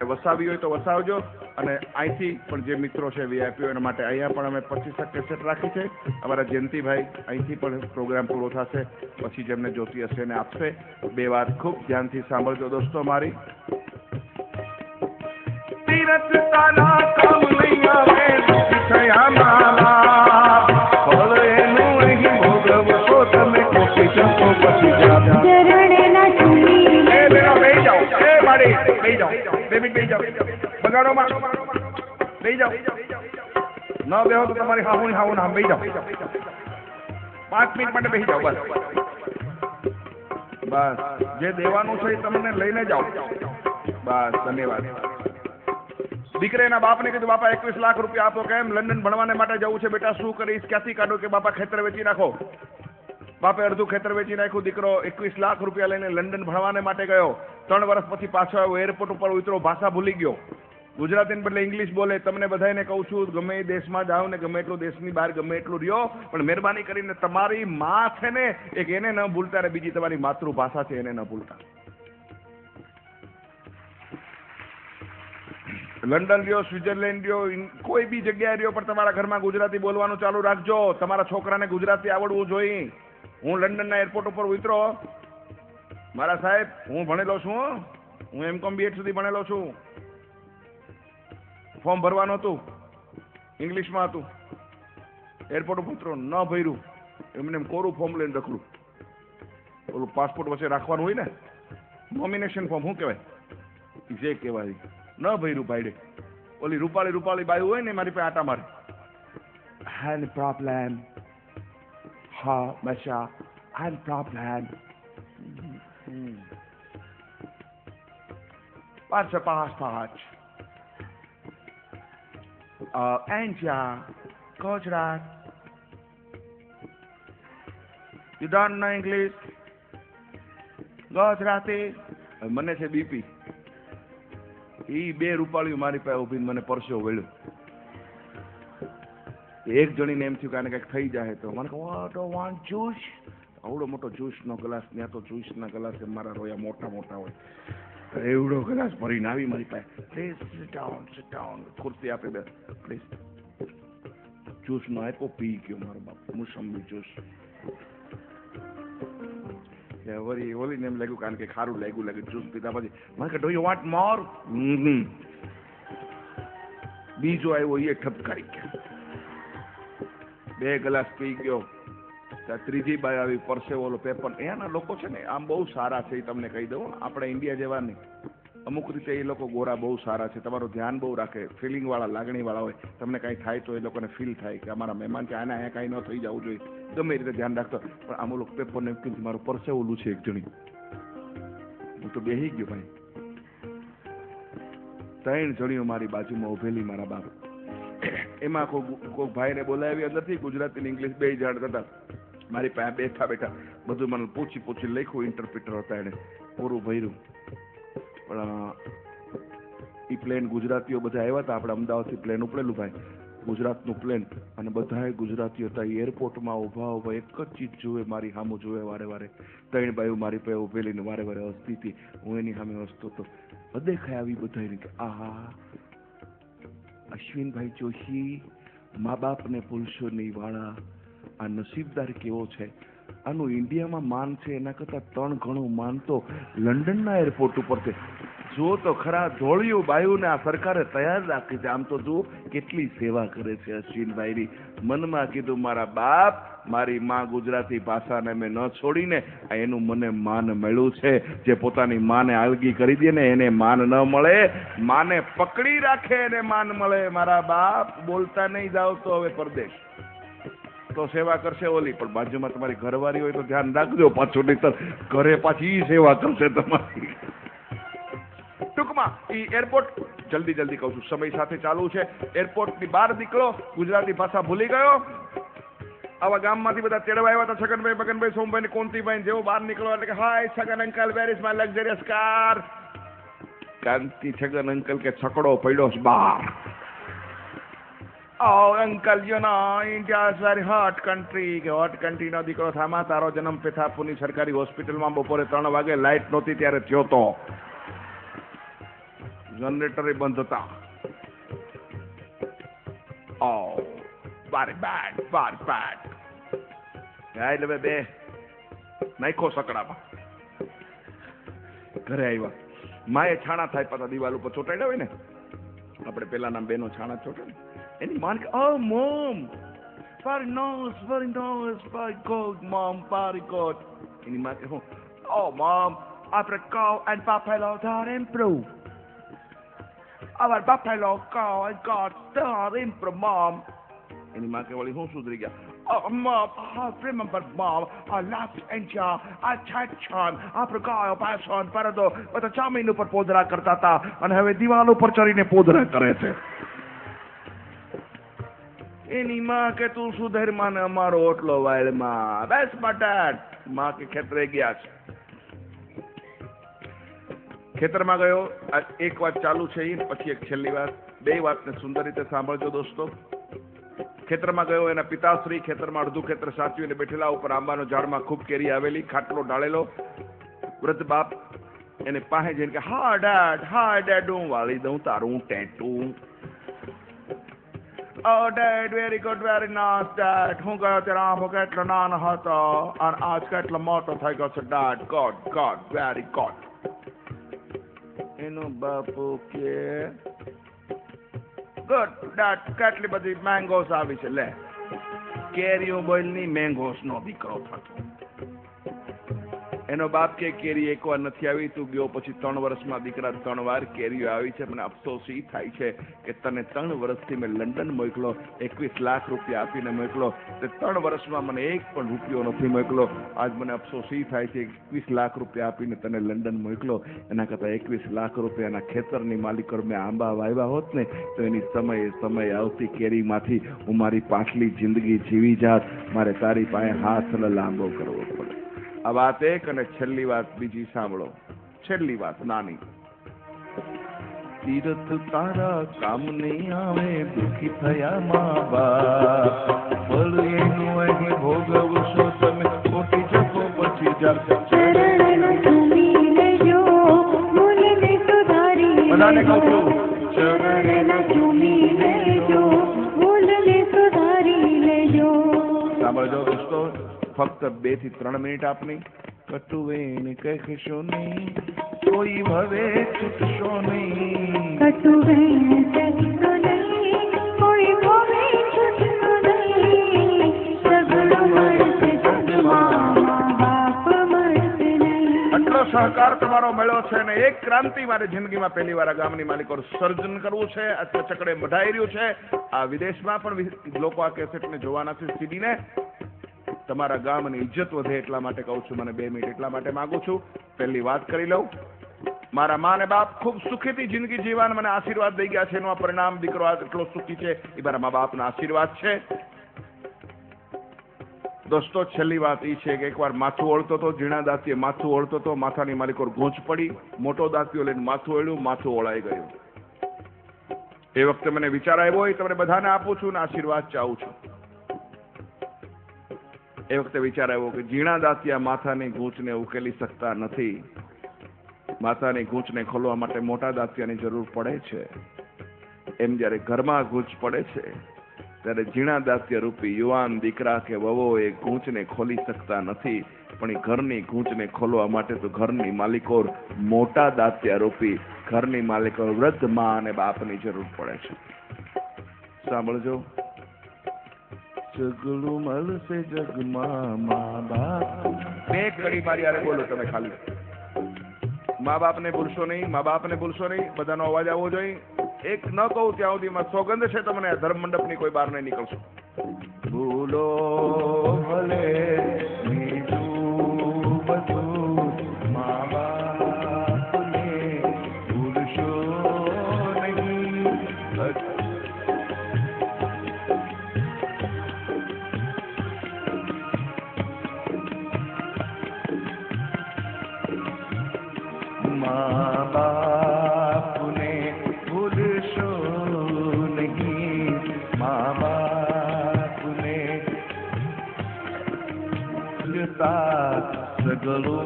વસાવી હોય તો વસાવજો અને અહીંથી પણ જે મિત્રો છે વીઆઈપીઓ એના માટે અહીંયા પણ અમે 25 કેસેટ રાખી છે. અમારા જયંતિભાઈ અહીંથી પણ પ્રોગ્રામ પૂરો થશે પછી જેમને જોતી હશે એને આપશે. બે વાત ખૂબ ધ્યાનથી સાંભળજો દોસ્તો મારી. તીરથ તારા કામ નહીં આવે થયા મારા ફળ એનું અહીં ભોગવશો તમે કોશી શકો પછી જાતા ચરણે ના ચૂલી એ બેનો બેહી જાઓ એ માડી બેહી જાઓ 2 મિનિટ બેહી જાઓ બગાડો માં બેહી જાઓ ન બેહો તો તમારી હાહુ ના બેહી જાઓ 5 મિનિટ માટે બેહી જાઓ બસ જે દેવાનું છે એ તમને લઈને જાઓ બસ ધન્યવાદ. દીકરાના બાપને કીધું બાપા 21 લાખ રૂપિયા આપો. કેમ? લંડન ભણવાને માટે જવું છે બેટા. શું કરીશ? ક્યાંથી કાઢો? કે બાપા ખેતર વેચી નાખો. બાપે અડધું ખેતર વેચી નાખ્યું. દીકરો 21 લાખ રૂપિયા લઈને લંડન ભણવાને માટે ગયો. 3 વર્ષ પછી પાછો આવ્યો. એરપોર્ટ ઉપર ઉતરો, ભાષા ભૂલી ગયો. ગુજરાતીને બદલે ઇંગ્લિશ બોલે. તમને બધાને કહું છું ગમે એ દેશમાં જાઓ ને ગમે એટલું દેશની બહાર ગમે એટલું રહ્યો પણ મહેરબાની કરીને તમારી માં છે ને એક એને ન ભૂલતા ને બીજી તમારી માતૃભાષા છે એને ન ભૂલતા. લંડન રહ્યો, સ્વિટરલેન્ડ રહ્યો, કોઈ બી જગ્યાએ રહ્યો પણ તમારા ઘરમાં ગુજરાતી બોલવાનું ચાલુ રાખજો. તમારા છોકરાને ગુજરાતી આવડવું જોઈએ. હું લંડનના એરપોર્ટ ઉપર ઉતરો, મારા સાહેબ હું ભણેલો છું, હું M.Com B.Ed સુધી ભણેલો છું. ફોર્મ ભરવાનું હતું, ઇંગ્લિશમાં હતું. એરપોર્ટ ઉપર ઉતરો, ન ભર્યું, એમને કોરું ફોર્મ લઈને રખડું. ઓલું પાસપોર્ટ વચ્ચે રાખવાનું હોય ને, નોમિનેશન ફોર્મ શું કહેવાય? જે કહેવાય ન ભર્યું ભાઈડે. ઓલી રૂપાળી બાયું હોય ને મારી પાસે આટા મારે. હેન પ્રોબ્લેમ હા મશા હેન પ્રોબ્લેમ પાંચ India, Gujarat. You don't know English? Gujarati. મને છે બીપી. એ 2 રૂપાળીઓ મારી પાસે ઉભીને મને પરસ્યો વળ્યો. એક જણીને એમ થયું કે આને કંઈક થઈ જાય તો મને કહો want juice. આવડો મોટો જ્યુસનો ગ્લાસ, ત્યાં તો જ્યુસના ગ્લાસ મારા રોયા મોટા હોય. એવડો ગ્લાસ ભરીને આવી મારી પાસે. Please sit down. ખુરશી આપી દે પ્લીઝ. જ્યુસનો આપ્યો, પી ગયો મારો બાપ. મોસંબી જ્યુસ. વળી ઓલીને એમ લાગ્યું કારણ કે ખારું લાગ્યું જ્યુસ પીધા પછી મને કે ડુ યુ વોન્ટ મોર. બીજો આવ્યો, એ ઠપકારી ગયા. 2 ગ્લાસ પી ગયો. ત્રીજી બાય આવી પરસે ઓલો પેપર. અહીંયાના લોકો છે ને આમ બહુ સારા છે. એ તમને કહી દઉં, આપણે ઇન્ડિયા જેવા નહીં. અમુક રીતે એ લોકો ગોરા બહુ સારા છે. તમારું ધ્યાન બહુ રાખે, ફિલિંગ વાળા, લાગણી વાળા હોય. તમને કાંઈ થાય તો એ લોકોને ફીલ થાય કે અમારા મહેમાન છે, આને અહીંયા કાંઈ ન થઈ જવું જોઈએ. ગમે એ રીતે ધ્યાન રાખતો. પણ આમ ઓલો પેપરને એમ કીધું મારું પરસે ઓલું છે એક જણી. હું તો બેસી ગયો ભાઈ. 3 જણીઓ મારી બાજુમાં ઉભેલી મારા બાપ. એમાં કોઈ ભાઈને બોલાવી અંદરથી ગુજરાતી ને ઇંગ્લિશ 2 જાણતા હતા. મારી પાસે બેઠા બધું મને પૂછી લખ્યું. ઇન્ટરપ્રિટર હતા, એને પૂરું ભર્યું. પણ એ પ્લેન ગુજરાતીઓ બધા આવ્યા હતા. આપણે અમદાવાદથી પ્લેન ઉપડેલું ભાઈ, ગુજરાતનું પ્લેન, અને બધાએ ગુજરાતીઓ હતા. એરપોર્ટમાં ઉભા એક જ ચીજ જુએ, મારી સામું જુએ વારે. 3 બાઈઓ મારી પાસે ઉભેલીને વારે હસતી હતી. હું એની સામે હસતો હતો. દેખાય આવી બધાને કે આહા અશ્વિનભાઈ જોશી મા બાપને ભૂલશો નહીં વાળા. આ નસીબદાર કેવો છે. આનું ઇન્ડિયામાં માન છે એના કરતાં 3 ગણું માન તો લંડનના એરપોર્ટ ઉપર છે. જો તો ખરા ધોળિયું બાયુને આ સરકારે તૈયાર રાખી છે. આમ તો જુઓ કેટલી સેવા કરે છે અશ્વિનભાઈની. મનમાં કીધું મારા બાપ, મારી માં ગુજરાતી ભાષાને મેં ન છોડીને એનું મને માન મળ્યું છે. જે પોતાની માને આલગી કરી દે ને એને માન ન મળે, માને પકડી રાખે એને માન મળે. મારા બાપ બોલતા નહીં જાવ તો હવે પરદેશ તો સેવા કરશે ઓલી, પણ બાજુમાં તમારી ઘરવાળી હોય તો ધ્યાન રાખજો પાછું, નહીતર ઘરે પાછી સેવા કરશે તમારી. ટૂંકમાં એ એરપોર્ટ જલ્દી કહું છું, સમય સાથે ચાલુ છે. એરપોર્ટની બહાર નીકળો, ગુજરાતી ભાષા ભૂલી ગયો. આવા ગામમાંથી બધા તેડવા આવ્યા હતા. છગનભાઈ, મગનભાઈ, સોમભાઈ, કોંતીભાઈ. જેવો બહાર નીકળો એટલે કે hi Chhagan uncle, where is my luxurious car. Kanti Chhagan uncle કે છકડો પડ્યો બહાર. Oh, uncle, you know, India is very hot country. કે hot country નો દીકરો થામા. તારો જન્મ પેથાપુરની સરકારી હોસ્પિટલમાં બપોરે 3 વાગે લાઇટ નહોતી ત્યારે થયો તો. જનરેટર બંધ હતા. ઓ very bad. એટલે બે નાખો સકડામાં. ઘરે આવ્યા, માએ છાણા થાય પાછા દિવાલ ઉપર ચોટાડ્યા હોય ને, આપણે પેલાના બેનો છાણા ચોટાડે, એની માન કે oh mom very nice, very good mom, very good. એની માં કે હું oh mom, આપણે cow and buffalo are improve. Our buffalo cow and got improve mom. એની માં કે વળી હું સુધરી ગયા. Oh mom, I remember mom, I left India, I Chachan, આપણે ગાયો પાછળ પરદો બધા ચામીન ઉપર પોદરા કરતા હતા અને હવે દિવાલ ઉપર ચડીને પોદરા કરે છે. એની માં કે તું સુધર માં ને અમારો ઓટલો વાયલમાં બેસ બટાટ. માં કે ખેતરે ગયા છે. ખેતરમાં ગયો. એક વાત ચાલુ છે પછી એક છેલ્લી વાત, બે વાતને સુંદર રીતે સાંભળજો દોસ્તો. ખેતરમાં ગયો, એના પિતાશ્રી ખેતરમાં અડધું ખેતર સાચવીને બેઠેલા, ઉપર આંબાનો ઝાડમાં ખૂબ કેરી આવેલી, ખાટલો ઢાળેલો. વૃદ્ધ બાપ એને પાસે જઈને કે હા ડેડ હું વાળી દઉં તારું ટેટું. Oh dad, very good, very nice dad. હું ગયો ત્યારે આંબો કેટલો નાનો હતો અને આજ કેટલો મોટો થઈ ગયો છે dad. God, very good. એનો બાપુ કે ગુડ ડેડ, કેટલી બધી મેંગોસ આવી છે. લે, કેરીઓ બોલની મેંગોસ નો દીકરો થતો. એનો બાપ કે કેરી એકવાર નથી આવી, તું ગયો પછી 3 વર્ષમાં દીકરા 3 વાર કેરીઓ આવી છે. મને અફસોસ એ થાય છે કે તને 3 વર્ષથી મેં લંડન મોકલો, 21 લાખ રૂપિયા આપીને મોકલો, તે 3 વર્ષમાં મને એક પણ રૂપિયો નથી મોકલો. આજ મને અફસોસ એ થાય છે 21 લાખ રૂપિયા આપીને તને લંડન મોકલો, એના કરતાં 21 લાખ રૂપિયાના ખેતરની માલિકો મેં આંબા વાવ્યા હોત ને તો એની સમય આવતી કેરીમાંથી હું મારી પાછલી જિંદગી જીવી જાત. મારે તારી પાસે હાથ લાંબો કરવો પડે. આ વાત એક અને છેલ્લી વાત બીજી સાંભળો. છેલ્લી વાત નાની. તીરથ તારા કામ નહીં આવે, દુઃખી થયા મા બાપ, ફળ એનું અહીં ભોગવશો તમે, ખોટી જશો પછી બધાને કહું છું સાંભળજો દોસ્તો, ફક્ત 2 થી 3 મિનિટ આપની. કટુવેન કહેશો નહીં, કોઈ ભવે છૂટશો નહીં. કટુવેન કહેશો નહીં, કોઈ ભવે છૂટશો નહીં. સગડો મળશે જગમાં, બાપ મળશે નહીં. આટલો સહકાર તમારો મળ્યો છે ને એક ક્રાંતિ મારી જિંદગીમાં પહેલી વાર આ ગામની માલિકો સર્જન કરવું છે. આ ચકડે મઢાઈ રહ્યું છે. આ વિદેશમાં પણ લોકો આ કેસેટને જોવાના છે, સીડીને. તમારા ગામની ઇજ્જત વધે એટલા માટે કહું છું. મને 2 મિનિટ એટલા માટે માંગુ છું. પહેલી વાત કરી લઉં. મારા મા ને બાપ ખૂબ સુખીથી જિંદગી જીવવાના મને આશીર્વાદ દઈ ગયા છે. એનું આ પરિણામ દીકરો એટલો સુખી છે એ મારા મા બાપના આશીર્વાદ છે. દોસ્તો, છેલ્લી વાત એ છે કે એકવાર માથું ઓળતો હતો, ઝીણા દાંતીએ માથું ઓળતો હતો, માથાની માલિકો ગૂંચ પડી, મોટો દાંતીઓ લઈને માથું ઓળ્યું, માથું ઓળાઈ ગયું. એ વખતે મને વિચાર આવ્યો, એ તમને બધાને આપું છું ને આશીર્વાદ ચાહું છું. એ વખતે વિચાર આવ્યો કે ઝીણા દાંતિયા માથાની ગૂંચને ઉકેલી શકતા નથી. માથાની ગૂંચને ખોલવા માટે મોટા દાંતિયાની જરૂર પડે છે. એમ જ્યારે ઘરમાં ગૂંચ પડે છે ત્યારે ઝીણા દાંતિયા રૂપી યુવાન દીકરા કે વહુઓ એ ગૂંચને ખોલી શકતા નથી. પણ એ ઘરની ગૂંચને ખોલવા માટે તો ઘરની માલિકો મોટા દાંતિયા રૂપી ઘરની માલિકો વૃદ્ધ મા અને બાપની જરૂર પડે છે. સાંભળજો. જગલું મળશે જગમાં મા બાપ. બે કડી મારી યારે બોલો તમે ખાલી. મા બાપને ભૂલશો નહીં, મા બાપને ભૂલશો નહીં. બધાનો અવાજ આવવો જોઈએ. એક ન કહું ત્યાં સુધીમાં સોગંદ છે તમને ધર્મ મંડપની કોઈ બહાર નહીં નીકળશો. ભૂલો ભલે બીજું બધું મા બાપને ભૂલશો નહીં. મા બાપને ભૂલશો નહીં, મા બાપને ભૂલતા સગલો